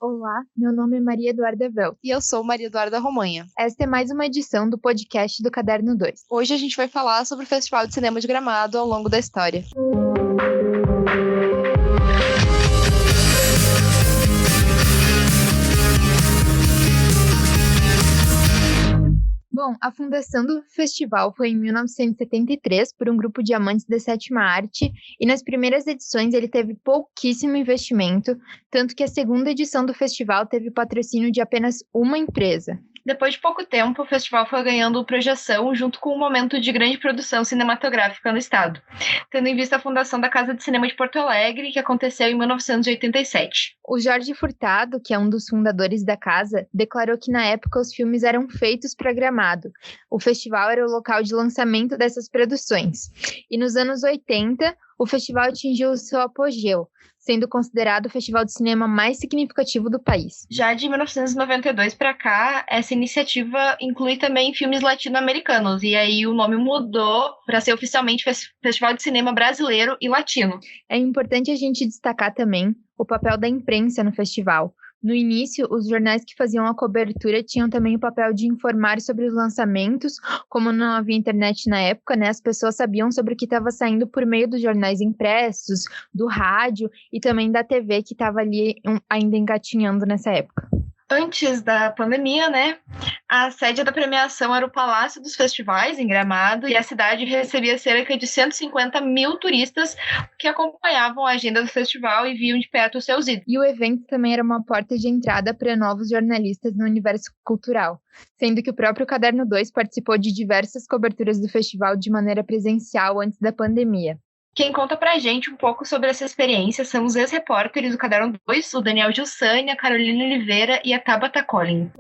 Olá, meu nome é Maria Eduarda Vel. E eu sou Maria Eduarda Romanha. Esta é mais uma edição do podcast do Caderno 2. Hoje a gente vai falar sobre o Festival de Cinema de Gramado ao longo da história. Bom, a fundação do festival foi em 1973 por um grupo de amantes da sétima arte e nas primeiras edições ele teve pouquíssimo investimento, tanto que a segunda edição do festival teve patrocínio de apenas uma empresa. Depois de pouco tempo, o festival foi ganhando projeção junto com um momento de grande produção cinematográfica no estado, tendo em vista a fundação da Casa de Cinema de Porto Alegre, que aconteceu em 1987. O Jorge Furtado, que é um dos fundadores da casa, declarou que na época os filmes eram feitos para Gramado. O festival era o local de lançamento dessas produções. E nos anos 80, o festival atingiu o seu apogeu, sendo considerado o festival de cinema mais significativo do país. Já de 1992 para cá, essa iniciativa inclui também filmes latino-americanos, e aí o nome mudou para ser oficialmente Festival de Cinema Brasileiro e Latino. É importante a gente destacar também o papel da imprensa no festival. No início, os jornais que faziam a cobertura tinham também o papel de informar sobre os lançamentos. Como não havia internet na época, né, as pessoas sabiam sobre o que estava saindo por meio dos jornais impressos, do rádio e também da TV, que estava ali ainda engatinhando nessa época. Antes da pandemia, né, a sede da premiação era o Palácio dos Festivais, em Gramado, e a cidade recebia cerca de 150 mil turistas que acompanhavam a agenda do festival e viam de perto os seus ídolos. E o evento também era uma porta de entrada para novos jornalistas no universo cultural, sendo que o próprio Caderno 2 participou de diversas coberturas do festival de maneira presencial antes da pandemia. Quem conta pra gente um pouco sobre essa experiência são os ex-repórteres do Caderno 2, o Daniel Giussani, a Carolina Oliveira e a Tabata Collin.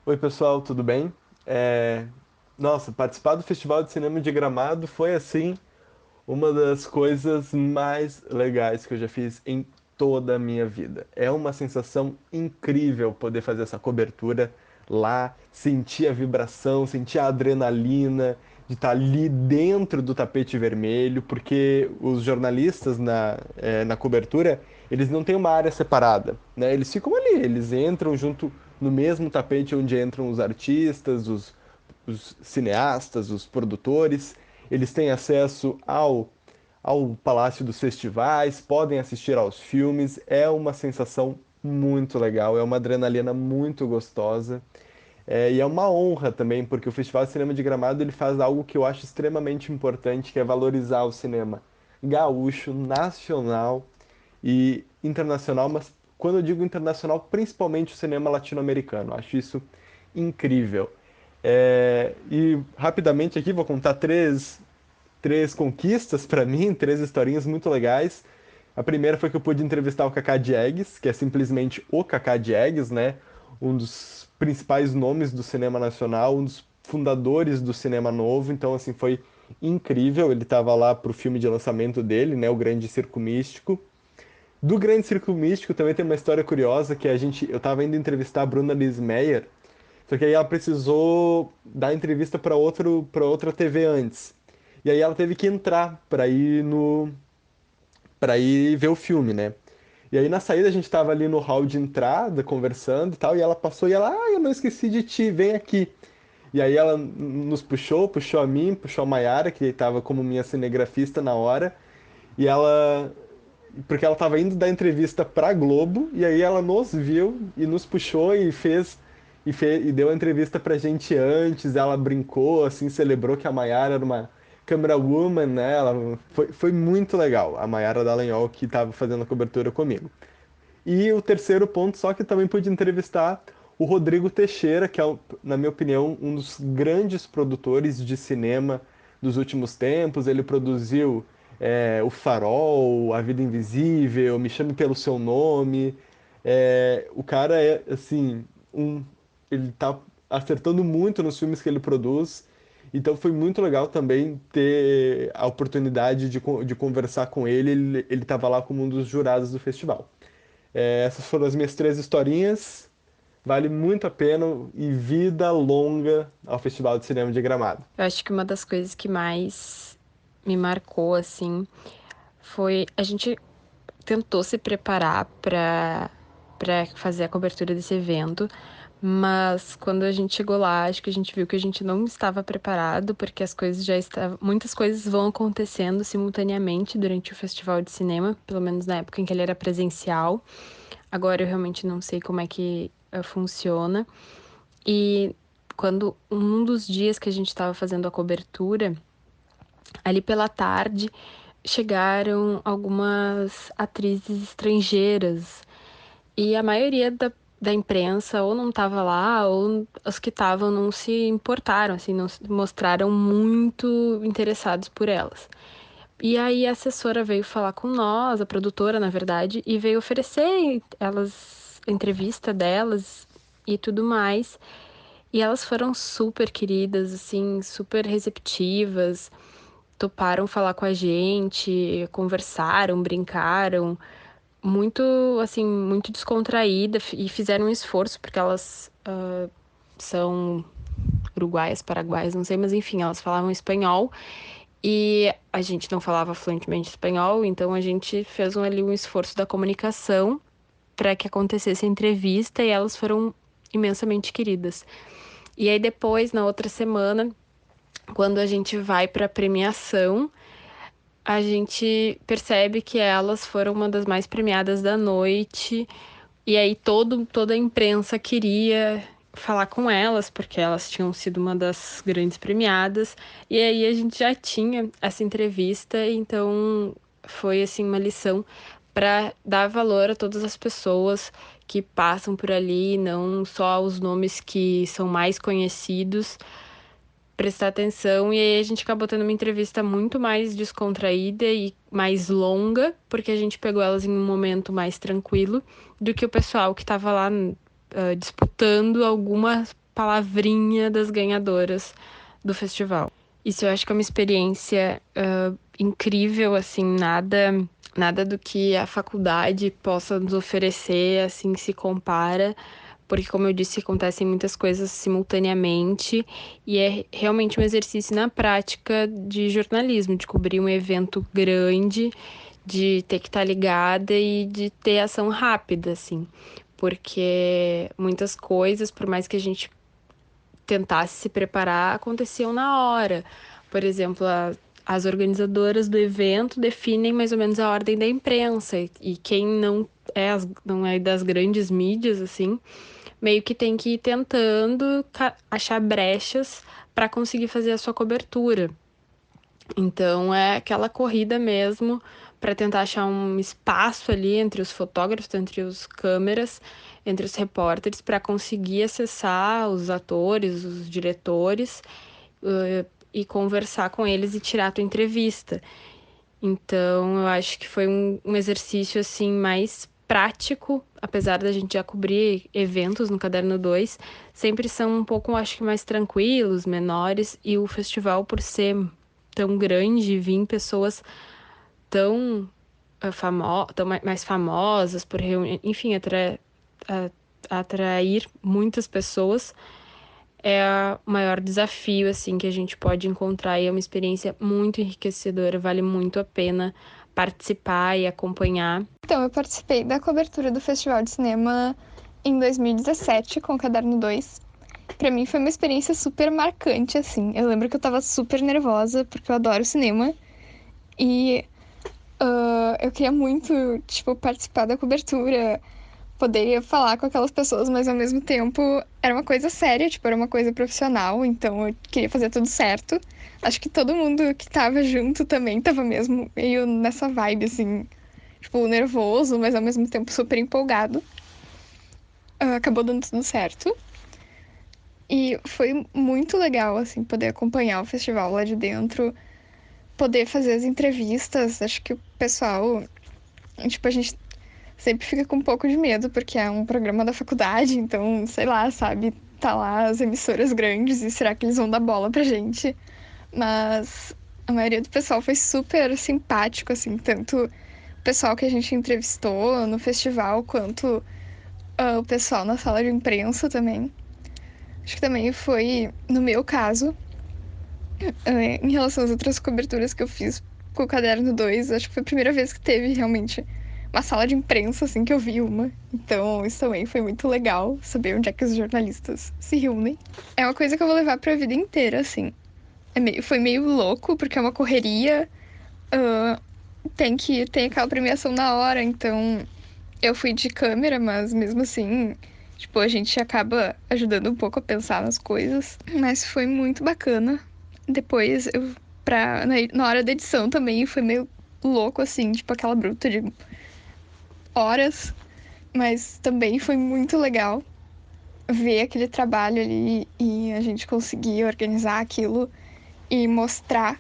Oi pessoal, tudo bem? Nossa, participar do Festival de Cinema de Gramado foi assim uma das coisas mais legais que eu já fiz em toda a minha vida. É uma sensação incrível poder fazer essa cobertura lá, sentir a vibração, sentir a adrenalina de estar ali dentro do tapete vermelho, porque os jornalistas na cobertura, eles não têm uma área separada, né? Eles ficam ali, eles entram junto no mesmo tapete onde entram os artistas, os cineastas, os produtores, eles têm acesso ao Palácio dos Festivais, podem assistir aos filmes, é uma sensação muito legal, é uma adrenalina muito gostosa, e é uma honra também, porque o Festival de Cinema de Gramado ele faz algo que eu acho extremamente importante, que é valorizar o cinema gaúcho, nacional e internacional, mas quando eu digo internacional, principalmente o cinema latino-americano, acho isso incrível. E rapidamente aqui vou contar três conquistas para mim, três historinhas muito legais. A primeira foi que eu pude entrevistar o Cacá Diegues, que é simplesmente o Cacá Diegues, né? Um dos principais nomes do cinema nacional, um dos fundadores do cinema novo. Então, assim, foi incrível. Ele estava lá pro filme de lançamento dele, né? O Grande Circo Místico. Do Grande Circo Místico também tem uma história curiosa que eu estava indo entrevistar a Bruna Lismeyer, só que aí ela precisou dar entrevista para outra TV antes. E aí ela teve que entrar para ir ver o filme, né? E aí na saída a gente tava ali no hall de entrada, conversando e tal, e ela passou e ela, eu não esqueci de ti, vem aqui. E aí ela nos puxou a mim, puxou a Maiara, que tava como minha cinegrafista na hora, e porque ela tava indo dar entrevista pra Globo, e aí ela nos viu e nos puxou e deu a entrevista pra gente antes, ela brincou, assim, celebrou que a Maiara era uma camera woman, né? Foi muito legal, a Maiara Dallagnol que estava fazendo a cobertura comigo. E o terceiro ponto, só que também pude entrevistar o Rodrigo Teixeira, que é, na minha opinião, um dos grandes produtores de cinema dos últimos tempos. Ele produziu O Farol, A Vida Invisível, Me Chame Pelo Seu Nome. O cara é, assim, ele tá acertando muito nos filmes que ele produz. Então foi muito legal também ter a oportunidade de conversar com ele. Ele estava lá como um dos jurados do festival. Essas foram as minhas 3 historinhas. Vale muito a pena e vida longa ao Festival de Cinema de Gramado. Eu acho que uma das coisas que mais me marcou, assim, foi a gente tentou se preparar para fazer a cobertura desse evento, mas quando a gente chegou lá, acho que a gente viu que a gente não estava preparado, porque as coisas já estavam, muitas coisas vão acontecendo simultaneamente durante o festival de cinema, pelo menos na época em que ele era presencial. Agora eu realmente não sei como é que funciona. E quando um dos dias que a gente estava fazendo a cobertura, ali pela tarde, chegaram algumas atrizes estrangeiras e a maioria da imprensa ou não estava lá, ou os que estavam não se importaram, assim, não se mostraram muito interessados por elas. E aí a assessora veio falar com nós, a produtora, na verdade, e veio oferecer elas, a entrevista delas e tudo mais. E elas foram super queridas, assim, super receptivas, toparam falar com a gente, conversaram, brincaram, muito, assim, muito descontraída e fizeram um esforço, porque elas são uruguaias, paraguaias, não sei, mas enfim, elas falavam espanhol e a gente não falava fluentemente espanhol, então a gente fez ali um esforço da comunicação para que acontecesse a entrevista e elas foram imensamente queridas. E aí depois, na outra semana, quando a gente vai para a premiação, a gente percebe que elas foram uma das mais premiadas da noite. E aí toda a imprensa queria falar com elas, porque elas tinham sido uma das grandes premiadas. E aí a gente já tinha essa entrevista, então foi assim uma lição para dar valor a todas as pessoas que passam por ali, não só os nomes que são mais conhecidos, prestar atenção. E aí a gente acabou tendo uma entrevista muito mais descontraída e mais longa, porque a gente pegou elas em um momento mais tranquilo do que o pessoal que estava lá disputando alguma palavrinha das ganhadoras do festival. Isso eu acho que é uma experiência incrível, assim, nada do que a faculdade possa nos oferecer, assim, se compara, porque, como eu disse, acontecem muitas coisas simultaneamente e é realmente um exercício na prática de jornalismo, de cobrir um evento grande, de ter que estar ligada e de ter ação rápida, assim, porque muitas coisas, por mais que a gente tentasse se preparar, aconteciam na hora. Por exemplo, as organizadoras do evento definem mais ou menos a ordem da imprensa e quem não é das grandes mídias, assim, meio que tem que ir tentando achar brechas para conseguir fazer a sua cobertura. Então é aquela corrida mesmo para tentar achar um espaço ali entre os fotógrafos, entre os câmeras, entre os repórteres, para conseguir acessar os atores, os diretores e conversar com eles e tirar a tua entrevista. Então eu acho que foi um exercício assim mais prático, apesar da gente já cobrir eventos no Caderno 2, sempre são um pouco, acho que mais tranquilos, menores, e o festival, por ser tão grande, vir pessoas tão mais famosas, por enfim, atrair muitas pessoas, é o maior desafio, assim, que a gente pode encontrar, e é uma experiência muito enriquecedora, vale muito a pena participar e acompanhar. Então, eu participei da cobertura do Festival de Cinema em 2017, com o Caderno 2. Pra mim foi uma experiência super marcante, assim. Eu lembro que eu tava super nervosa, porque eu adoro cinema. E eu queria muito, tipo, participar da cobertura, poder falar com aquelas pessoas, mas ao mesmo tempo era uma coisa séria, tipo, era uma coisa profissional, então eu queria fazer tudo certo. Acho que todo mundo que tava junto também tava mesmo meio nessa vibe, assim, tipo, nervoso, mas ao mesmo tempo super empolgado. Acabou dando tudo certo. E foi muito legal, assim, poder acompanhar o festival lá de dentro, poder fazer as entrevistas. Acho que o pessoal, tipo, a gente sempre fica com um pouco de medo, porque é um programa da faculdade, então, sei lá, sabe? Tá lá as emissoras grandes e será que eles vão dar bola pra gente? Mas a maioria do pessoal foi super simpático, assim, tanto o pessoal que a gente entrevistou no festival, quanto o pessoal na sala de imprensa também. Acho que também foi, no meu caso, em relação às outras coberturas que eu fiz com o Caderno 2, acho que foi a primeira vez que teve realmente uma sala de imprensa, assim, que eu vi uma. Então, isso também foi muito legal, saber onde é que os jornalistas se reúnem. É uma coisa que eu vou levar pra vida inteira, assim. Foi meio louco, porque é uma correria, ah, tem aquela premiação na hora, então eu fui de câmera, mas mesmo assim, tipo, a gente acaba ajudando um pouco a pensar nas coisas. Mas foi muito bacana. Depois, na hora da edição também, foi meio louco, assim, tipo, aquela bruta de horas. Mas também foi muito legal ver aquele trabalho ali e a gente conseguir organizar aquilo e mostrar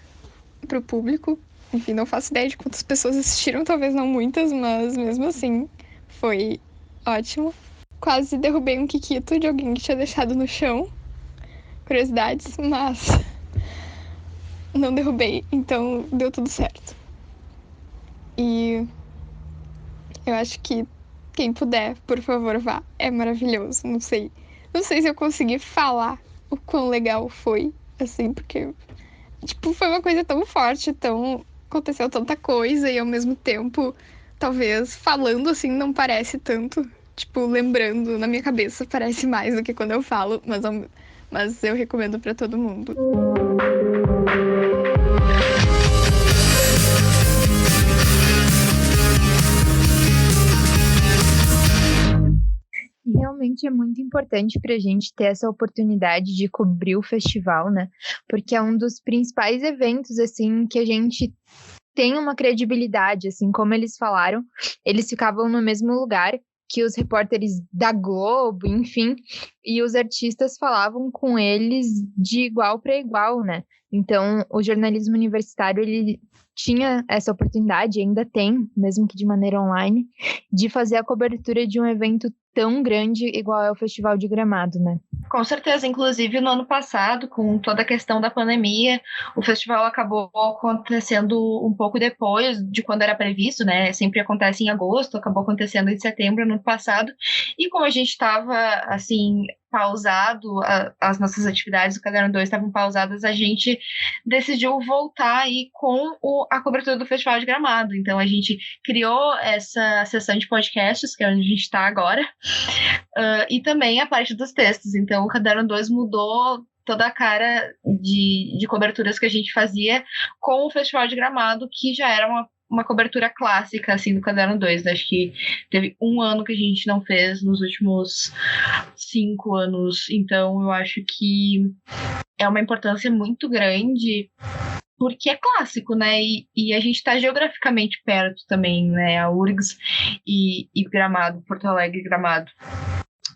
pro público. Enfim, não faço ideia de quantas pessoas assistiram, talvez não muitas, mas mesmo assim foi ótimo. Quase derrubei um Kikito de alguém que tinha deixado no chão. Curiosidades, mas não derrubei, então deu tudo certo. E eu acho que quem puder, por favor, vá. É maravilhoso. Não sei se eu consegui falar o quão legal foi, assim, porque, tipo, foi uma coisa tão forte, tão... Aconteceu tanta coisa e, ao mesmo tempo, talvez falando, assim, não parece tanto. Tipo, lembrando na minha cabeça parece mais do que quando eu falo, mas eu recomendo pra todo mundo. E realmente é muito importante para a gente ter essa oportunidade de cobrir o festival, né? Porque é um dos principais eventos, assim, que a gente tem uma credibilidade, assim, como eles falaram, eles ficavam no mesmo lugar que os repórteres da Globo, enfim, e os artistas falavam com eles de igual para igual, né? Então, o jornalismo universitário, ele tinha essa oportunidade, ainda tem, mesmo que de maneira online, de fazer a cobertura de um evento tão grande igual é o Festival de Gramado, né? Com certeza, inclusive no ano passado, com toda a questão da pandemia, o festival acabou acontecendo um pouco depois de quando era previsto, né? Sempre acontece em agosto, acabou acontecendo em setembro no ano passado. E como a gente estava, assim, pausado, as nossas atividades do Caderno 2 estavam pausadas, a gente decidiu voltar aí com a cobertura do Festival de Gramado. Então a gente criou essa sessão de podcasts, que é onde a gente está agora, e também a parte dos textos. Então o Caderno 2 mudou toda a cara de coberturas que a gente fazia com o Festival de Gramado, que já era uma cobertura clássica, assim, do Caderno 2. Acho que teve um ano que a gente não fez nos últimos 5 anos. Então, eu acho que é uma importância muito grande, porque é clássico, né? E a gente está geograficamente perto também, né? A URGS e Gramado, Porto Alegre e Gramado.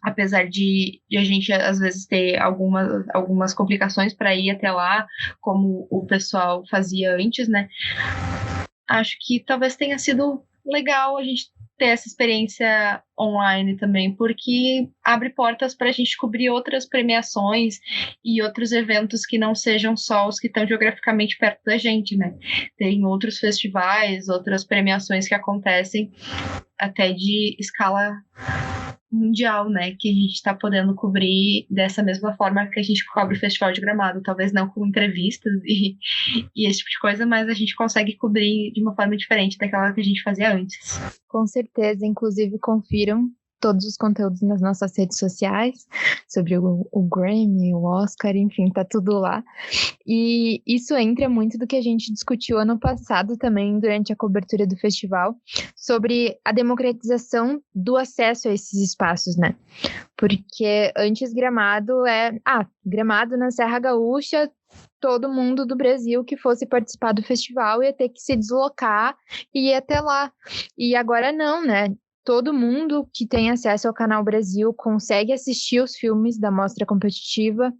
Apesar de a gente, às vezes, ter algumas complicações para ir até lá, como o pessoal fazia antes, né? Acho que talvez tenha sido legal a gente ter essa experiência online também, porque abre portas para a gente cobrir outras premiações e outros eventos que não sejam só os que estão geograficamente perto da gente, né? Tem outros festivais, outras premiações que acontecem até de escala mundial, né, que a gente está podendo cobrir dessa mesma forma que a gente cobre o Festival de Gramado, talvez não com entrevistas e esse tipo de coisa, mas a gente consegue cobrir de uma forma diferente daquela que a gente fazia antes. Com certeza, inclusive confiram todos os conteúdos nas nossas redes sociais, sobre o Grammy, o Oscar, enfim, tá tudo lá. E isso entra muito do que a gente discutiu ano passado também, durante a cobertura do festival, sobre a democratização do acesso a esses espaços, né? Porque antes Gramado na Serra Gaúcha, todo mundo do Brasil que fosse participar do festival ia ter que se deslocar e ir até lá. E agora não, né? todo mundo que tem acesso ao Canal Brasil consegue assistir os filmes da mostra competitiva.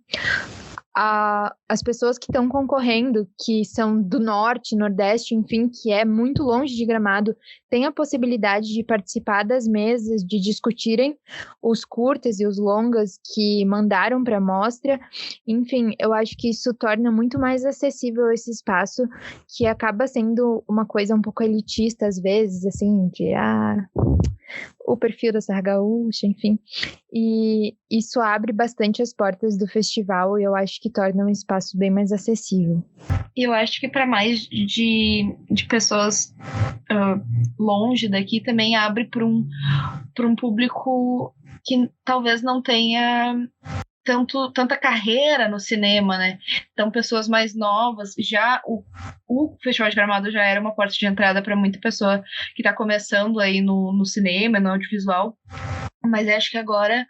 As pessoas que estão concorrendo, que são do norte, nordeste, enfim, que é muito longe de Gramado, têm a possibilidade de participar das mesas, de discutirem os curtas e os longas que mandaram para a mostra. Enfim, eu acho que isso torna muito mais acessível esse espaço, que acaba sendo uma coisa um pouco elitista às vezes, assim, de o perfil da Serra Gaúcha, enfim. E isso abre bastante as portas do festival e eu acho que torna um espaço bem mais acessível. E eu acho que para mais de pessoas longe daqui também abre para um público que talvez não tenha tanta carreira no cinema, né? Então, pessoas mais novas, já o Festival de Gramado já era uma porta de entrada para muita pessoa que está começando aí no cinema, no audiovisual. Mas acho que agora,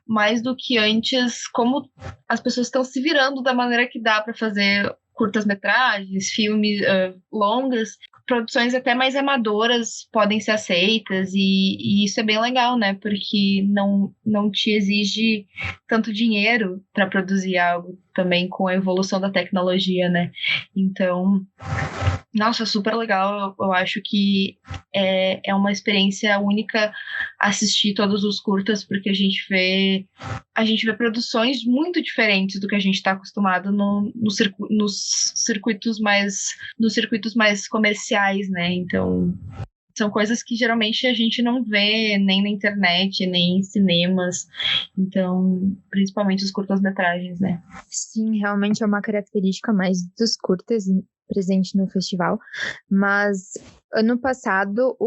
mais do que antes, como as pessoas estão se virando da maneira que dá para fazer curtas-metragens, filmes longas, produções até mais amadoras podem ser aceitas, e isso é bem legal, né? Porque não te exige tanto dinheiro para produzir algo também com a evolução da tecnologia, né? Então, nossa, super legal. Eu acho que é uma experiência única assistir todos os curtas, porque a gente vê produções muito diferentes do que a gente está acostumado nos circuitos mais comerciais, né? Então, são coisas que geralmente a gente não vê nem na internet, nem em cinemas. Então, principalmente os curtas-metragens, né? Sim, realmente é uma característica mais dos curtas presente no festival. Mas ano passado,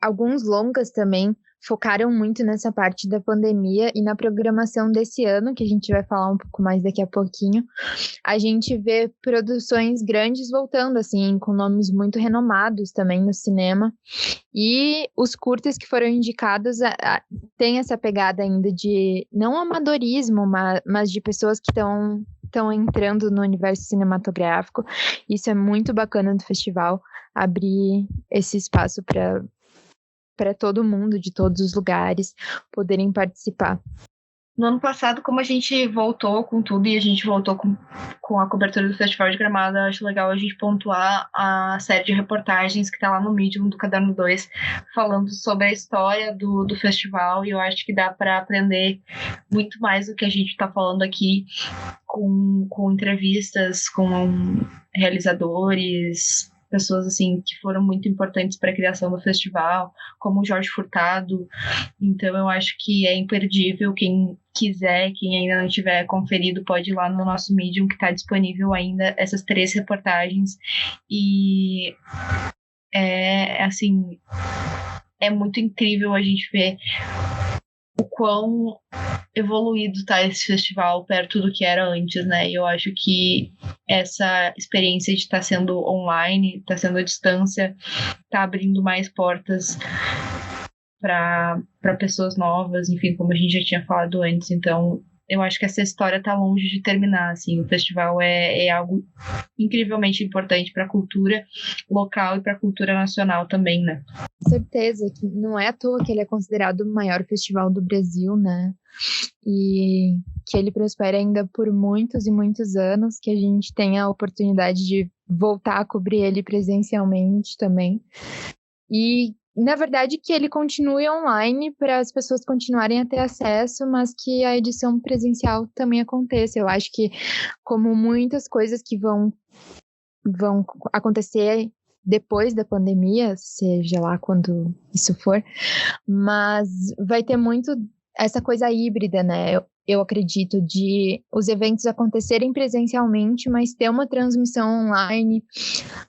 alguns longas também focaram muito nessa parte da pandemia, e na programação desse ano, que a gente vai falar um pouco mais daqui a pouquinho, a gente vê produções grandes voltando, assim, com nomes muito renomados também no cinema, e os curtas que foram indicados têm essa pegada ainda de, não amadorismo, mas de pessoas que estão entrando no universo cinematográfico. Isso é muito bacana do festival, abrir esse espaço para todo mundo, de todos os lugares, poderem participar. No ano passado, como a gente voltou com tudo e a gente voltou com a cobertura do Festival de Gramado, eu acho legal a gente pontuar a série de reportagens que está lá no Medium do Caderno 2, falando sobre a história do festival, e eu acho que dá para aprender muito mais do que a gente está falando aqui, com entrevistas com realizadores, pessoas assim que foram muito importantes para a criação do festival, como o Jorge Furtado. Então eu acho que é imperdível. Quem quiser, quem ainda não tiver conferido, pode ir lá no nosso Medium, que está disponível ainda essas 3 reportagens. E assim, é muito incrível a gente ver o quão evoluído está esse festival perto do que era antes, né? E eu acho que essa experiência de estar sendo online, estar sendo à distância, está abrindo mais portas para pessoas novas, enfim, como a gente já tinha falado antes. Então, eu acho que essa história está longe de terminar, assim. O festival é algo incrivelmente importante para a cultura local e para a cultura nacional também, né? Com certeza, que não é à toa que ele é considerado o maior festival do Brasil, né? E que ele prospere ainda por muitos e muitos anos, que a gente tenha a oportunidade de voltar a cobrir ele presencialmente também. E, na verdade, que ele continue online para as pessoas continuarem a ter acesso, mas que a edição presencial também aconteça. Eu acho que, como muitas coisas que vão acontecer depois da pandemia, seja lá quando isso for, mas vai ter muito essa coisa híbrida, né? Eu acredito, de os eventos acontecerem presencialmente, mas ter uma transmissão online,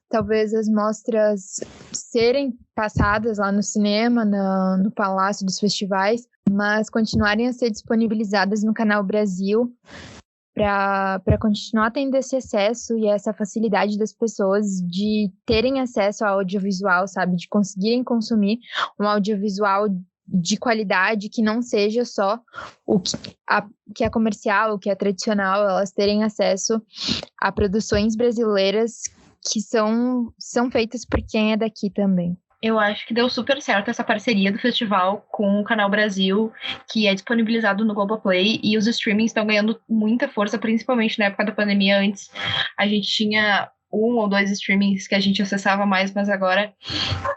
talvez as mostras serem passadas lá no cinema, no Palácio dos Festivais, mas continuarem a ser disponibilizadas no Canal Brasil, para continuar tendo esse acesso e essa facilidade das pessoas de terem acesso ao audiovisual, sabe? De conseguirem consumir um audiovisual de qualidade, que não seja só o que é comercial, o que é tradicional, elas terem acesso a produções brasileiras que são feitas por quem é daqui também. Eu acho que deu super certo essa parceria do festival com o Canal Brasil, que é disponibilizado no Globoplay, e os streamings estão ganhando muita força, principalmente na época da pandemia. Antes a gente tinha 1 ou 2 streamings que a gente acessava mais, mas agora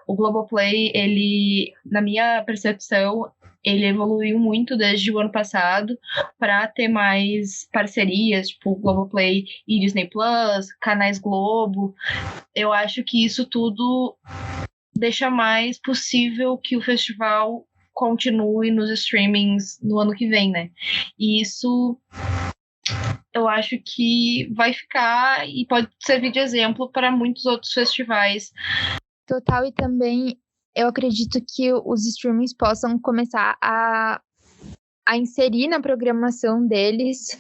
o Globoplay, ele, na minha percepção, ele evoluiu muito desde o ano passado para ter mais parcerias, tipo Globoplay e Disney Plus, canais Globo. Eu acho que isso tudo deixa mais possível que o festival continue nos streamings no ano que vem, né? E isso eu acho que vai ficar e pode servir de exemplo para muitos outros festivais. Total, e também eu acredito que os streamings possam começar a inserir na programação deles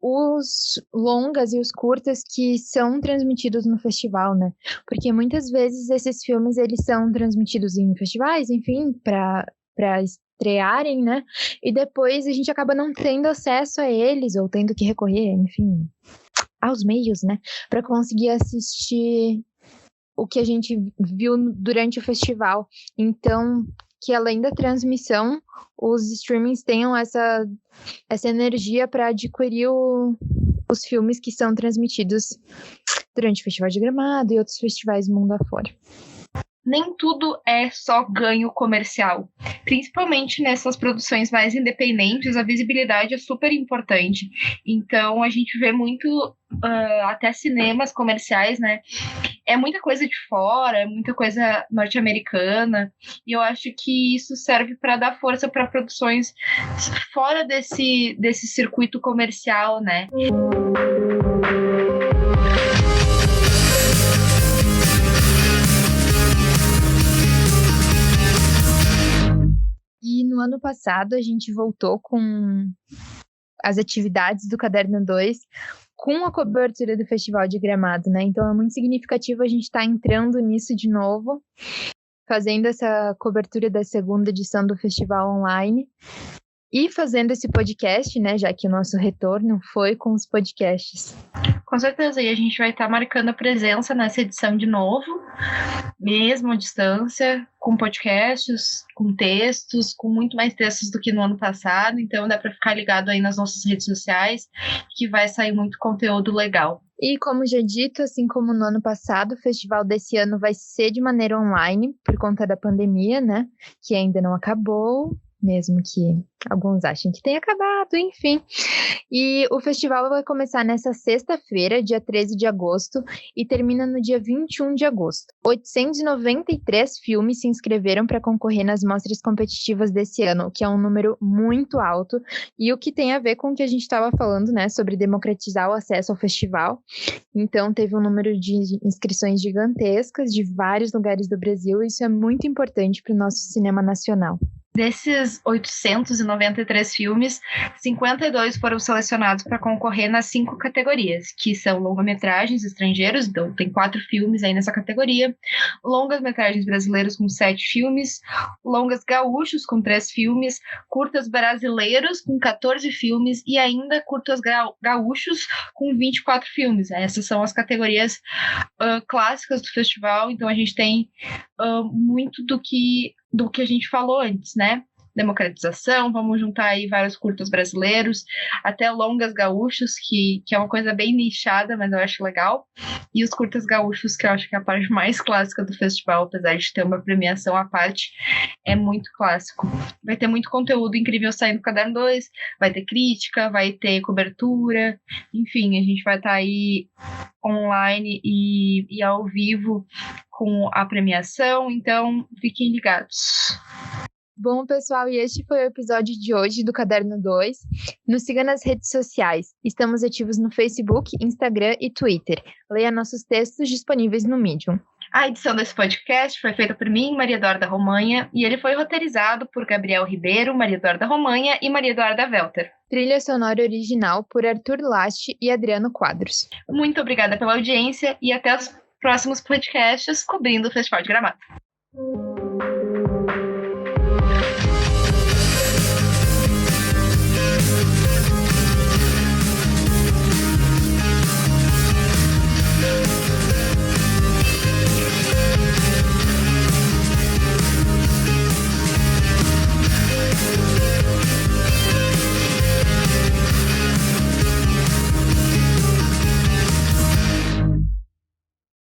os longas e os curtas que são transmitidos no festival, né? Porque muitas vezes esses filmes, eles são transmitidos em festivais, enfim, para estrearem, né? E depois a gente acaba não tendo acesso a eles, ou tendo que recorrer, enfim, aos meios, né? Para conseguir assistir o que a gente viu durante o festival. Então, que além da transmissão, os streamings tenham essa energia para adquirir os filmes que são transmitidos durante o Festival de Gramado e outros festivais mundo afora. Nem tudo é só ganho comercial. Principalmente nessas produções mais independentes, a visibilidade é super importante. Então, a gente vê muito, até cinemas comerciais, né? É muita coisa de fora, é muita coisa norte-americana. E eu acho que isso serve para dar força para produções fora desse circuito comercial, né? E no ano passado a gente voltou com as atividades do Caderno 2 com a cobertura do Festival de Gramado, né? Então é muito significativo a gente estar entrando nisso de novo, fazendo essa cobertura da segunda edição do festival online e fazendo esse podcast, né? Já que o nosso retorno foi com os podcasts. Com certeza, e a gente vai estar marcando a presença nessa edição de novo, mesmo à distância, com podcasts, com textos, com muito mais textos do que no ano passado, então dá para ficar ligado aí nas nossas redes sociais, que vai sair muito conteúdo legal. E como já dito, assim como no ano passado, o festival desse ano vai ser de maneira online, por conta da pandemia, né, que ainda não acabou, mesmo que alguns achem que tenha acabado, enfim. E o festival vai começar nessa sexta-feira, dia 13 de agosto, e termina no dia 21 de agosto. 893 filmes se inscreveram para concorrer nas mostras competitivas desse ano, que é um número muito alto, e o que tem a ver com o que a gente estava falando, né, sobre democratizar o acesso ao festival. Então, teve um número de inscrições gigantescas de vários lugares do Brasil, e isso é muito importante para o nosso cinema nacional. Desses 893 filmes, 52 foram selecionados para concorrer nas 5 categorias, que são longa-metragens estrangeiros, então tem 4 filmes aí nessa categoria, longas-metragens brasileiros com 7 filmes, longas gaúchos com 3 filmes, curtas brasileiros com 14 filmes e ainda curtas gaúchos com 24 filmes. Essas são as categorias clássicas do festival, então a gente tem muito do que a gente falou antes, né? Democratização, vamos juntar aí vários curtas brasileiros, até longas gaúchos, que é uma coisa bem nichada, mas eu acho legal. E os curtas gaúchos, que eu acho que é a parte mais clássica do festival, apesar de ter uma premiação à parte, é muito clássico. Vai ter muito conteúdo incrível saindo do Caderno 2, vai ter crítica, vai ter cobertura, enfim, a gente vai estar aí online e ao vivo com a premiação, então fiquem ligados. Bom, pessoal, e este foi o episódio de hoje do Caderno 2. Nos siga nas redes sociais. Estamos ativos no Facebook, Instagram e Twitter. Leia nossos textos disponíveis no Medium. A edição desse podcast foi feita por mim, Maria Eduarda Romanha, e ele foi roteirizado por Gabriel Ribeiro, Maria Eduarda Romanha e Maria Eduarda Welter. Trilha sonora original por Arthur Laste e Adriano Quadros. Muito obrigada pela audiência e até os próximos podcasts cobrindo o Festival de Gramado.